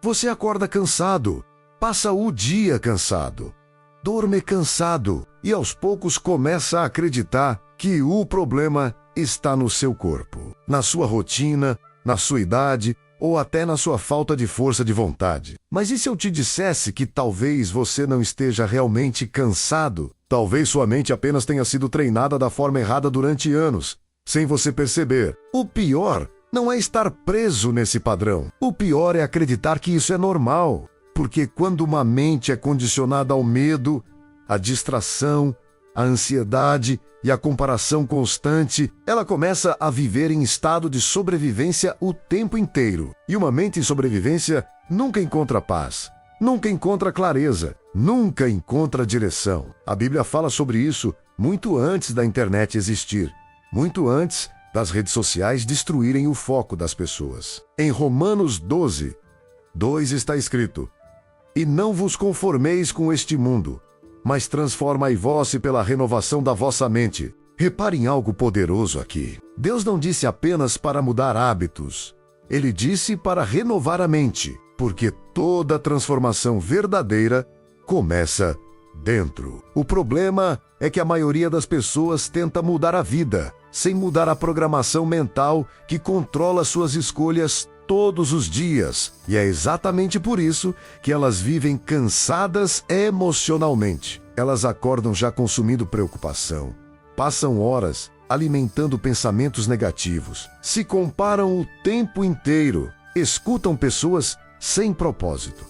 Você acorda cansado, passa o dia cansado, dorme cansado e aos poucos começa a acreditar que o problema está no seu corpo, na sua rotina, na sua idade ou até na sua falta de força de vontade. Mas e se eu te dissesse que talvez você não esteja realmente cansado? Talvez sua mente apenas tenha sido treinada da forma errada durante anos, sem você perceber. O pior não é estar preso nesse padrão. O pior é acreditar que isso é normal. Porque quando uma mente é condicionada ao medo, à distração, à ansiedade e à comparação constante, ela começa a viver em estado de sobrevivência o tempo inteiro. E uma mente em sobrevivência nunca encontra paz, nunca encontra clareza, nunca encontra direção. A Bíblia fala sobre isso muito antes da internet existir, muito antes das redes sociais destruírem o foco das pessoas. Em Romanos 12:2 está escrito: "E não vos conformeis com este mundo, mas transformai-vos pela renovação da vossa mente." Repare em algo poderoso aqui. Deus não disse apenas para mudar hábitos. Ele disse para renovar a mente, porque toda transformação verdadeira começa dentro. O problema é que a maioria das pessoas tenta mudar a vida, sem mudar a programação mental que controla suas escolhas todos os dias. E é exatamente por isso que elas vivem cansadas emocionalmente. Elas acordam já consumindo preocupação, passam horas alimentando pensamentos negativos, se comparam o tempo inteiro, escutam pessoas sem propósito,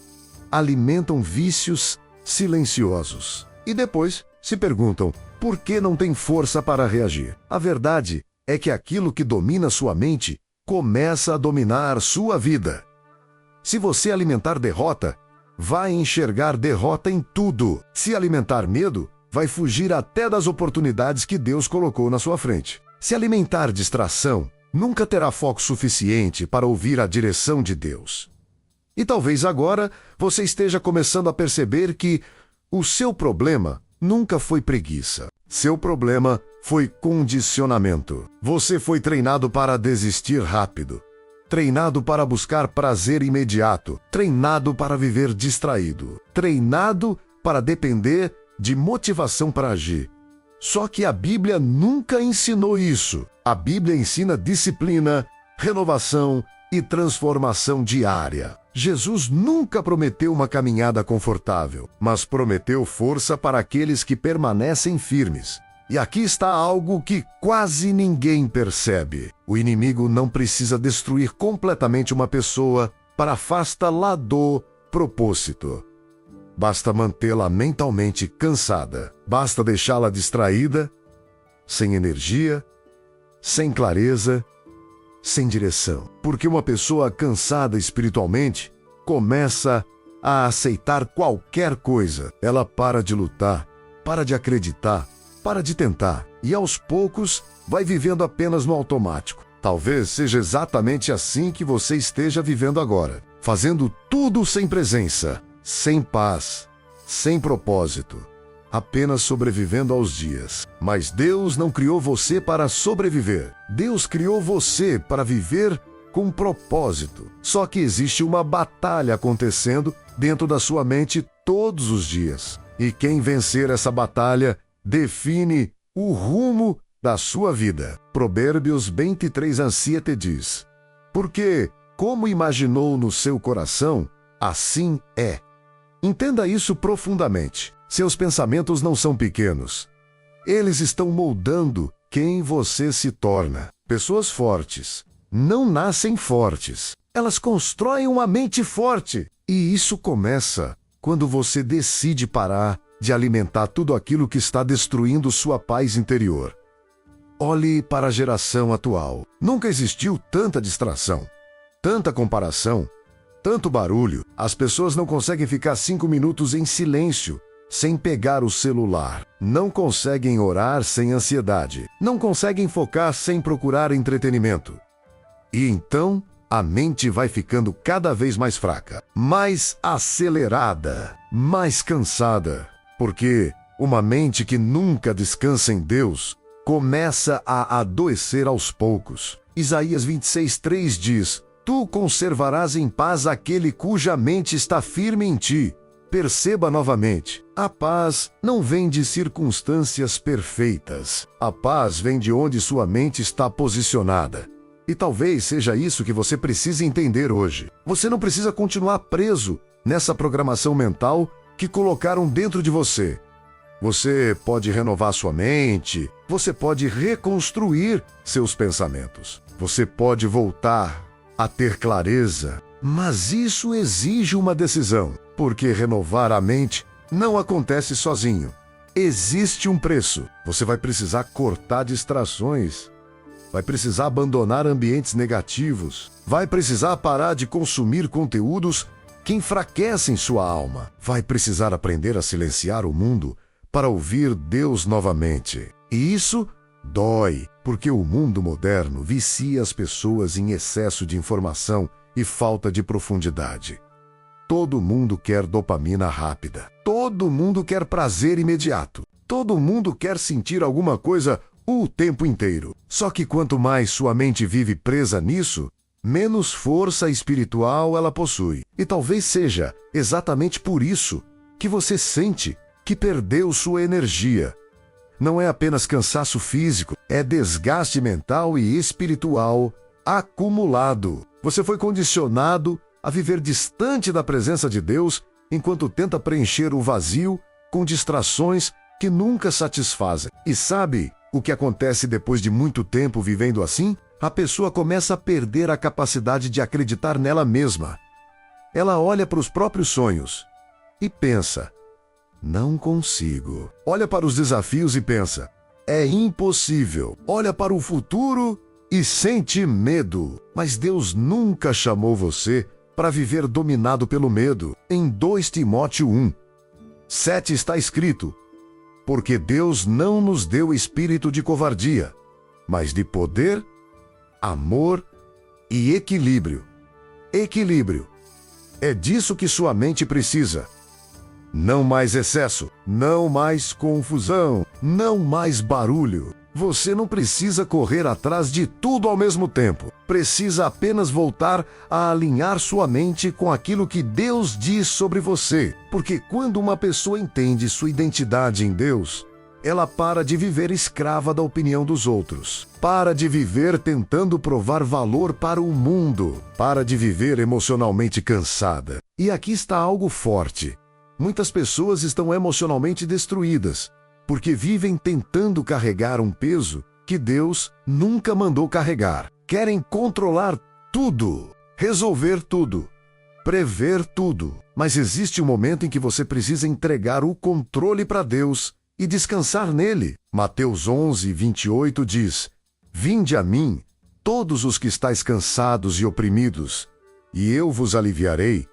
alimentam vícios silenciosos e depois se perguntam por que não tem força para reagir. A verdade é que aquilo que domina sua mente começa a dominar sua vida. Se você alimentar derrota, vai enxergar derrota em tudo. Se alimentar medo, vai fugir até das oportunidades que Deus colocou na sua frente. Se alimentar distração, nunca terá foco suficiente para ouvir a direção de Deus. E talvez agora você esteja começando a perceber que o seu problema nunca foi preguiça. Seu problema foi condicionamento. Você foi treinado para desistir rápido, treinado para buscar prazer imediato, treinado para viver distraído, treinado para depender de motivação para agir. Só que a Bíblia nunca ensinou isso. A Bíblia ensina disciplina, renovação e transformação diária. Jesus nunca prometeu uma caminhada confortável, mas prometeu força para aqueles que permanecem firmes. E aqui está algo que quase ninguém percebe. O inimigo não precisa destruir completamente uma pessoa para afastá-la do propósito. Basta mantê-la mentalmente cansada. Basta deixá-la distraída, sem energia, sem clareza, sem direção. Porque uma pessoa cansada espiritualmente começa a aceitar qualquer coisa. Ela para de lutar, para de acreditar, para de tentar. E aos poucos vai vivendo apenas no automático. Talvez seja exatamente assim que você esteja vivendo agora. Fazendo tudo sem presença, sem paz, sem propósito, apenas sobrevivendo aos dias. Mas Deus não criou você para sobreviver. Deus criou você para viver com propósito. Só que existe uma batalha acontecendo dentro da sua mente todos os dias. E quem vencer essa batalha define o rumo da sua vida. Provérbios 23:7 diz: "Porque, como imaginou no seu coração, assim é." Entenda isso profundamente. Seus pensamentos não são pequenos. Eles estão moldando quem você se torna. Pessoas fortes não nascem fortes. Elas constroem uma mente forte. E isso começa quando você decide parar de alimentar tudo aquilo que está destruindo sua paz interior. Olhe para a geração atual. Nunca existiu tanta distração, tanta comparação, tanto barulho. As pessoas não conseguem ficar 5 minutos em silêncio sem pegar o celular. Não conseguem orar sem ansiedade. Não conseguem focar sem procurar entretenimento. E então, a mente vai ficando cada vez mais fraca, mais acelerada, mais cansada. Porque uma mente que nunca descansa em Deus começa a adoecer aos poucos. Isaías 26:3 diz: tu conservarás em paz aquele cuja mente está firme em ti. Perceba novamente, a paz não vem de circunstâncias perfeitas. A paz vem de onde sua mente está posicionada. E talvez seja isso que você precise entender hoje. Você não precisa continuar preso nessa programação mental que colocaram dentro de você. Você pode renovar sua mente, você pode reconstruir seus pensamentos. Você pode voltar a ter clareza, mas isso exige uma decisão, porque renovar a mente não acontece sozinho. Existe um preço. Você vai precisar cortar distrações, vai precisar abandonar ambientes negativos, vai precisar parar de consumir conteúdos que enfraquecem sua alma, vai precisar aprender a silenciar o mundo para ouvir Deus novamente. E isso dói, porque o mundo moderno vicia as pessoas em excesso de informação e falta de profundidade. Todo mundo quer dopamina rápida. Todo mundo quer prazer imediato. Todo mundo quer sentir alguma coisa o tempo inteiro. Só que quanto mais sua mente vive presa nisso, menos força espiritual ela possui. E talvez seja exatamente por isso que você sente que perdeu sua energia. Não é apenas cansaço físico, é desgaste mental e espiritual acumulado. Você foi condicionado a viver distante da presença de Deus enquanto tenta preencher o vazio com distrações que nunca satisfazem. E sabe o que acontece depois de muito tempo vivendo assim? A pessoa começa a perder a capacidade de acreditar nela mesma. Ela olha para os próprios sonhos e pensa: não consigo. Olha para os desafios e pensa: é impossível. Olha para o futuro e sente medo. Mas Deus nunca chamou você para viver dominado pelo medo. Em 2 Timóteo 1:7 está escrito: porque Deus não nos deu espírito de covardia, mas de poder, amor e equilíbrio. Equilíbrio. É disso que sua mente precisa. Não mais excesso, não mais confusão, não mais barulho. Você não precisa correr atrás de tudo ao mesmo tempo. Precisa apenas voltar a alinhar sua mente com aquilo que Deus diz sobre você. Porque quando uma pessoa entende sua identidade em Deus, ela para de viver escrava da opinião dos outros. Para de viver tentando provar valor para o mundo. Para de viver emocionalmente cansada. E aqui está algo forte. Muitas pessoas estão emocionalmente destruídas, porque vivem tentando carregar um peso que Deus nunca mandou carregar. Querem controlar tudo, resolver tudo, prever tudo. Mas existe um momento em que você precisa entregar o controle para Deus e descansar nele. Mateus 11:28 diz: vinde a mim, todos os que estáis cansados e oprimidos, e eu vos aliviarei.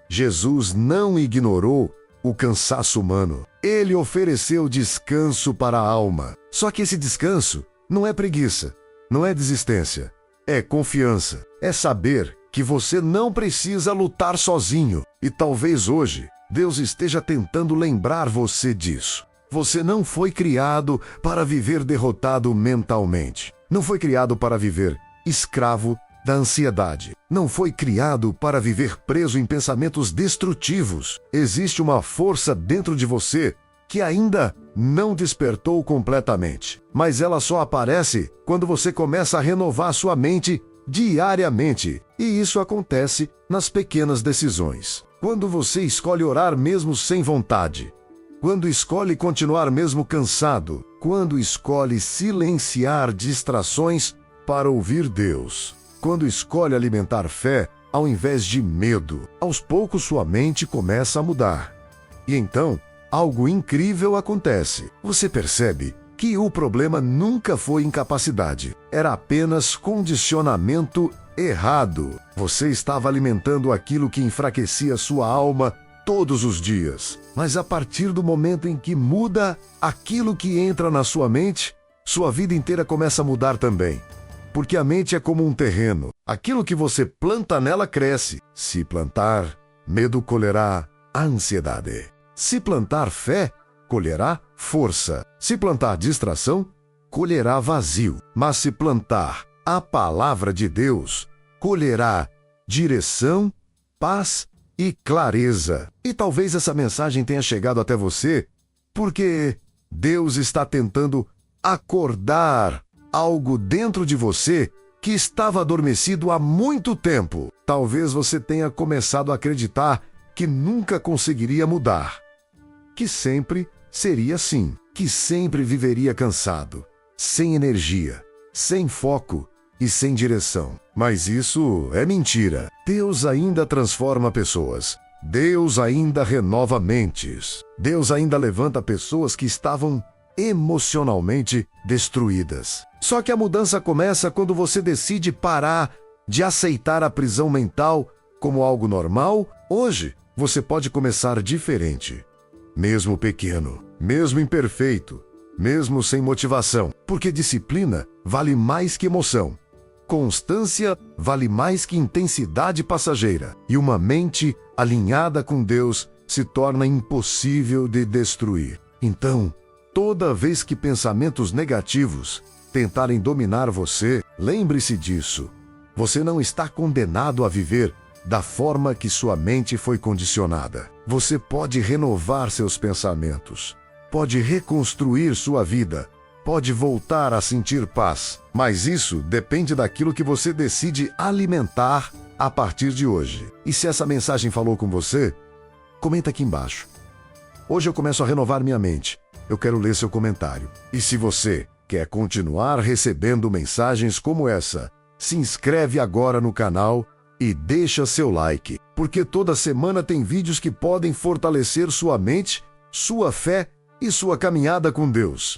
Jesus não ignorou o cansaço humano. Ele ofereceu descanso para a alma. Só que esse descanso não é preguiça, não é desistência, é confiança. É saber que você não precisa lutar sozinho. E talvez hoje Deus esteja tentando lembrar você disso. Você não foi criado para viver derrotado mentalmente. Não foi criado para viver escravo da ansiedade. Não foi criado para viver preso em pensamentos destrutivos. Existe uma força dentro de você que ainda não despertou completamente. Mas ela só aparece quando você começa a renovar sua mente diariamente. E isso acontece nas pequenas decisões. Quando você escolhe orar mesmo sem vontade. Quando escolhe continuar mesmo cansado. Quando escolhe silenciar distrações para ouvir Deus. Quando escolhe alimentar fé ao invés de medo. Aos poucos sua mente começa a mudar. E então, algo incrível acontece. Você percebe que o problema nunca foi incapacidade. Era apenas condicionamento errado. Você estava alimentando aquilo que enfraquecia sua alma todos os dias. Mas a partir do momento em que muda aquilo que entra na sua mente, sua vida inteira começa a mudar também. Porque a mente é como um terreno. Aquilo que você planta nela cresce. Se plantar medo, colherá ansiedade. Se plantar fé, colherá força. Se plantar distração, colherá vazio. Mas se plantar a palavra de Deus, colherá direção, paz e clareza. E talvez essa mensagem tenha chegado até você porque Deus está tentando acordar algo dentro de você que estava adormecido há muito tempo. Talvez você tenha começado a acreditar que nunca conseguiria mudar, que sempre seria assim, que sempre viveria cansado, sem energia, sem foco e sem direção. Mas isso é mentira. Deus ainda transforma pessoas. Deus ainda renova mentes. Deus ainda levanta pessoas que estavam emocionalmente destruídas. Só que a mudança começa quando você decide parar de aceitar a prisão mental como algo normal. Hoje, você pode começar diferente. Mesmo pequeno, mesmo imperfeito, mesmo sem motivação. Porque disciplina vale mais que emoção. Constância vale mais que intensidade passageira. E uma mente alinhada com Deus se torna impossível de destruir. Então, toda vez que pensamentos negativos tentarem dominar você, lembre-se disso. Você não está condenado a viver da forma que sua mente foi condicionada. Você pode renovar seus pensamentos, pode reconstruir sua vida, pode voltar a sentir paz. Mas isso depende daquilo que você decide alimentar a partir de hoje. E se essa mensagem falou com você, comenta aqui embaixo. Hoje eu começo a renovar minha mente. Eu quero ler seu comentário. E se você quer continuar recebendo mensagens como essa, se inscreve agora no canal e deixa seu like, porque toda semana tem vídeos que podem fortalecer sua mente, sua fé e sua caminhada com Deus.